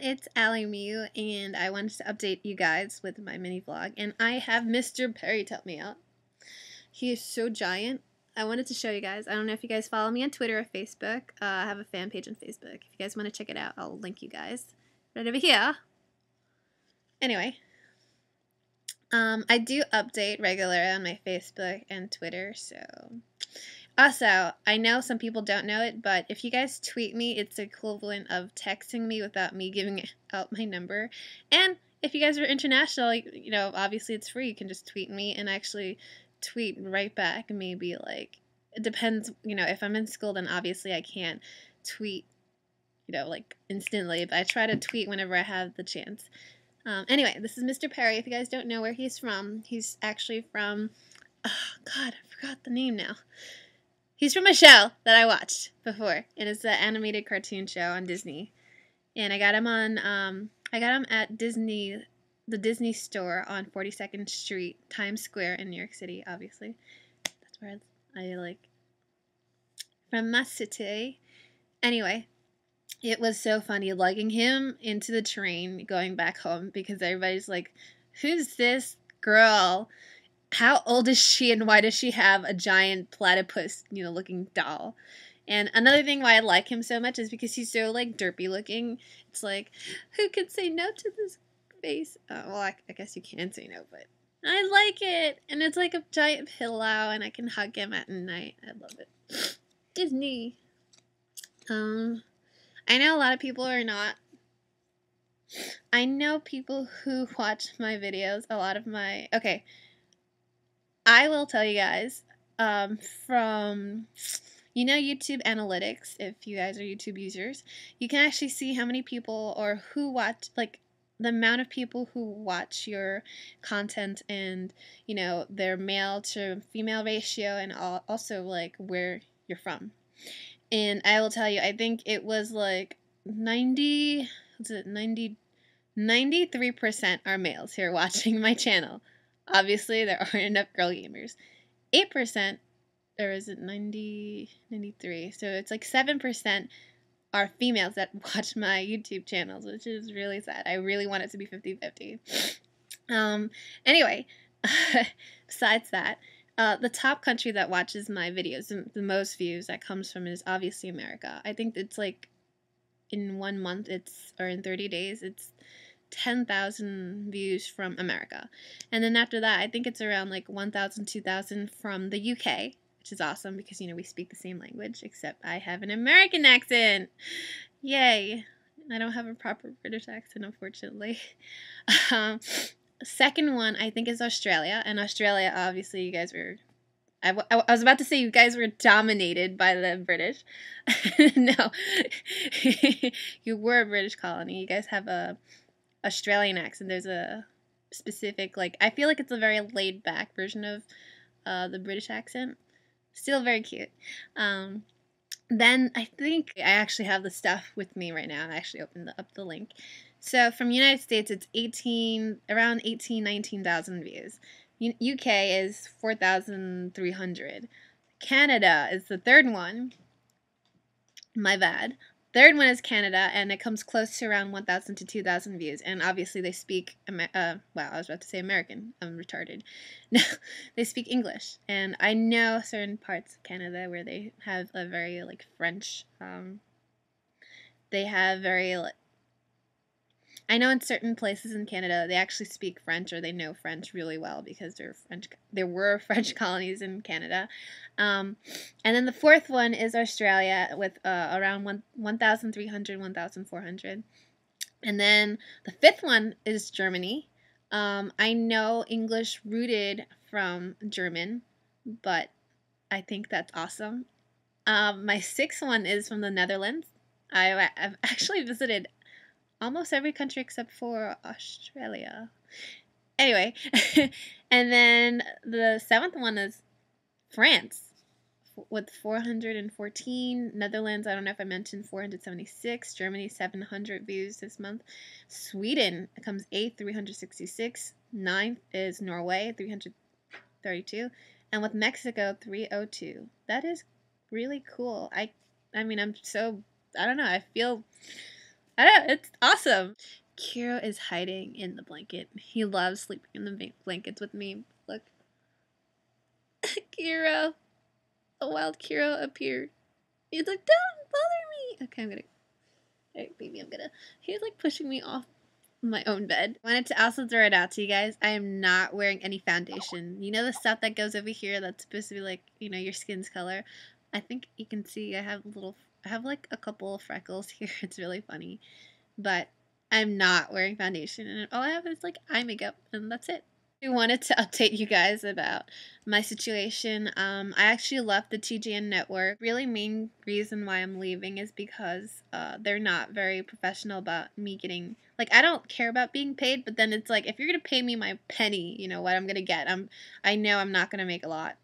it's AlyMew, and I wanted to update you guys with my mini vlog, and I have Mr. Perry help me out. He is so giant. I wanted to show you guys. I don't know if you guys follow me on Twitter or Facebook. I have a fan page on Facebook. If you guys want to check it out, I'll link you guys right over here. Anyway, I do update regularly on my Facebook and Twitter, so... Also, I know some people don't know it, but if you guys tweet me, it's the equivalent of texting me without me giving out my number. And if you guys are international, you know, obviously it's free. You can just tweet me and actually tweet right back. Maybe, like, it depends, you know, if I'm in school, then obviously I can't tweet, you know, like, instantly. But I try to tweet whenever I have the chance. Anyway, this is Mr. Perry. If you guys don't know where he's actually from, oh, God, I forgot the name now. He's from a show that I watched before. It is an animated cartoon show on Disney. And I got him on, I got him at the Disney store on 42nd Street, Times Square in New York City, obviously. That's where I like, from my city. Anyway, it was so funny lugging him into the train going back home because everybody's like, who's this girl? How old is she and why does she have a giant platypus, you know, looking doll? And another thing why I like him so much is because he's so, like, derpy looking. It's like, who could say no to this face? Well, I guess you can say no, but I like it. And it's like a giant pillow and I can hug him at night. I love it. Disney. I know a lot of people are not. I know people who watch my videos, okay. I will tell you guys, from, you know, YouTube Analytics, if you guys are YouTube users, you can actually see how many people or who watch, like, the amount of people who watch your content and, you know, their male to female ratio and also, like, where you're from. And I will tell you, I think it was, like, 93% are males here watching my channel. Obviously, there aren't enough girl gamers. 8%, or is it 93? So it's like 7% are females that watch my YouTube channels, which is really sad. I really want it to be 50-50. Anyway, besides that, the top country that watches my videos, the most views that comes from is obviously America. I think it's like in 1 month, or in 30 days, it's 10,000 views from America. And then after that, I think it's around like 1,000, 2,000 from the UK, which is awesome because, you know, we speak the same language, except I have an American accent. Yay. I don't have a proper British accent, unfortunately. Second one, I think, is Australia. And Australia, obviously, you guys were... I was about to say you guys were dominated by the British. No. You were a British colony. You guys have a Australian accent. There's a specific, like, I feel like it's a very laid back version of the British accent. Still very cute. Then I think I actually have the stuff with me right now. I actually opened up the link. So from United States, it's around 19,000 views. UK is 4,300. Canada is the third one. My bad. Third one is Canada, and it comes close to around 1,000 to 2,000 views. And obviously they speak, wow, I was about to say American. I'm retarded. No, they speak English. And I know certain parts of Canada where they have a very, like, French, they have very, I know in certain places in Canada they actually speak French or they know French really well because there were French colonies in Canada. And then the fourth one is Australia with around 1,300, 1,400. And then the fifth one is Germany. I know English rooted from German, but I think that's awesome. My sixth one is from the Netherlands. I've actually visited almost every country except for Australia. Anyway, and then the seventh one is France with 414. Netherlands, I don't know if I mentioned, 476. Germany, 700 views this month. Sweden comes 8th, 366. 9th is Norway, 332. And with Mexico, 302. That is really cool. I mean, I don't know, I don't know, it's awesome. Kiro is hiding in the blanket. He loves sleeping in the blankets with me. Look. Kiro. A wild Kiro appeared. He's like, don't bother me. Okay, I'm gonna. Alright, baby, I'm gonna. He's like pushing me off my own bed. I wanted to also throw it out to you guys. I am not wearing any foundation. You know the stuff that goes over here that's supposed to be like, you know, your skin's color? I think you can see I have like a couple of freckles here. It's really funny. But I'm not wearing foundation and all I have is like eye makeup and that's it. I wanted to update you guys about my situation. I actually left the TGN network. Really main reason why I'm leaving is because they're not very professional about me getting, like, I don't care about being paid, but then it's like, if you're gonna pay me my penny, you know what I'm gonna get. I know I'm not gonna make a lot.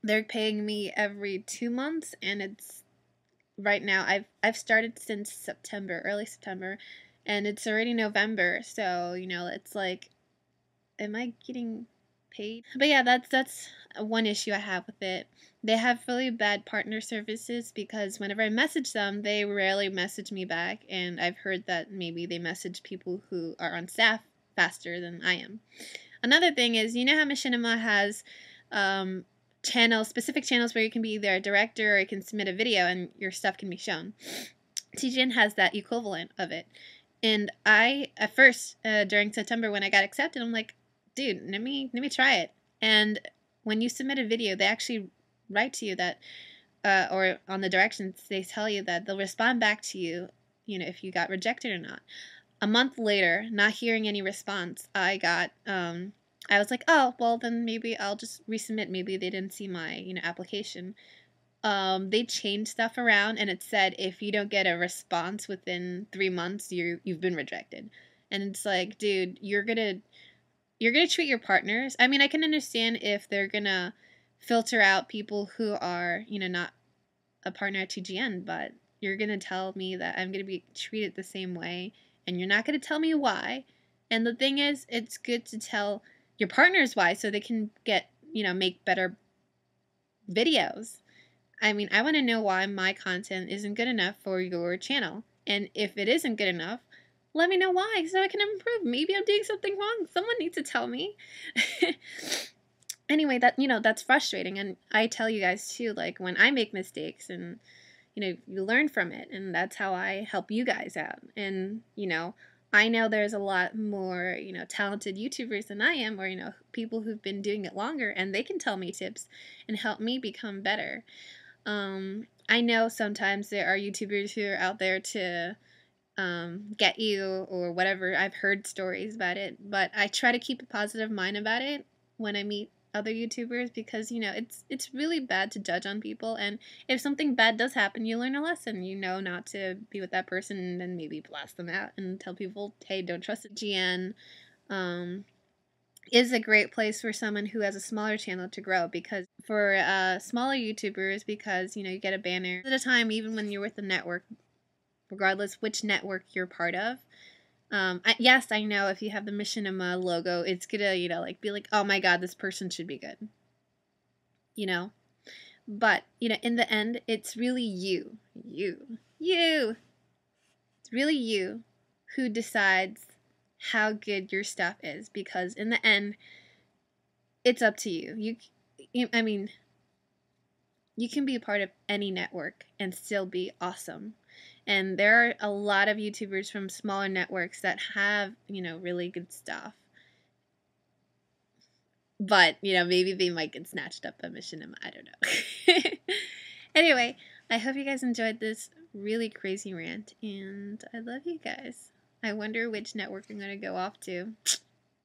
They're paying me every 2 months, and it's right now I've started since September, early September, and it's already November, so you know it's like, am I getting paid? But yeah, that's one issue I have with it. They have really bad partner services because whenever I message them, they rarely message me back, and I've heard that maybe they message people who are on staff faster than I am. Another thing is, you know how Machinima has specific channels where you can be either a director or you can submit a video and your stuff can be shown. TGN has that equivalent of it. And I, at first, during September when I got accepted, I'm like, dude, let me try it. And when you submit a video, they actually write to you that, or on the directions, they tell you that they'll respond back to you, you know, if you got rejected or not. A month later, not hearing any response, I was like, oh, well, then maybe I'll just resubmit. Maybe they didn't see my, you know, application. They changed stuff around, and it said if you don't get a response within 3 months, you've been rejected. And it's like, dude, you're gonna treat your partners. I mean, I can understand if they're gonna filter out people who are, you know, not a partner at TGN, but you're gonna tell me that I'm gonna be treated the same way, and you're not gonna tell me why. And the thing is, it's good to tell your partners why so they can get, you know, make better videos. I mean, I want to know why my content isn't good enough for your channel. And if it isn't good enough, let me know why so I can improve. Maybe I'm doing something wrong. Someone needs to tell me. Anyway, that's frustrating. And I tell you guys too, like when I make mistakes and, you know, you learn from it. And that's how I help you guys out. And, you know, I know there's a lot more, you know, talented YouTubers than I am, or, you know, people who've been doing it longer, and they can tell me tips and help me become better. I know sometimes there are YouTubers who are out there to get you or whatever. I've heard stories about it, but I try to keep a positive mind about it when I meet other YouTubers because, you know, it's really bad to judge on people, and if something bad does happen, you learn a lesson. You know not to be with that person and then maybe blast them out and tell people, hey, don't trust it. GN is a great place for someone who has a smaller channel to grow, because for smaller YouTubers, because, you know, you get a banner at a time, even when you're with the network, regardless which network you're part of. Yes, I know if you have the Machinima logo, it's gonna, you know, like be like, oh my god, this person should be good. You know? But, you know, in the end, it's really you. It's really you who decides how good your stuff is, because in the end, it's up to you. I mean, you can be a part of any network and still be awesome. And there are a lot of YouTubers from smaller networks that have, you know, really good stuff. But, you know, maybe they might get snatched up by Machinima. I don't know. Anyway, I hope you guys enjoyed this really crazy rant. And I love you guys. I wonder which network I'm going to go off to.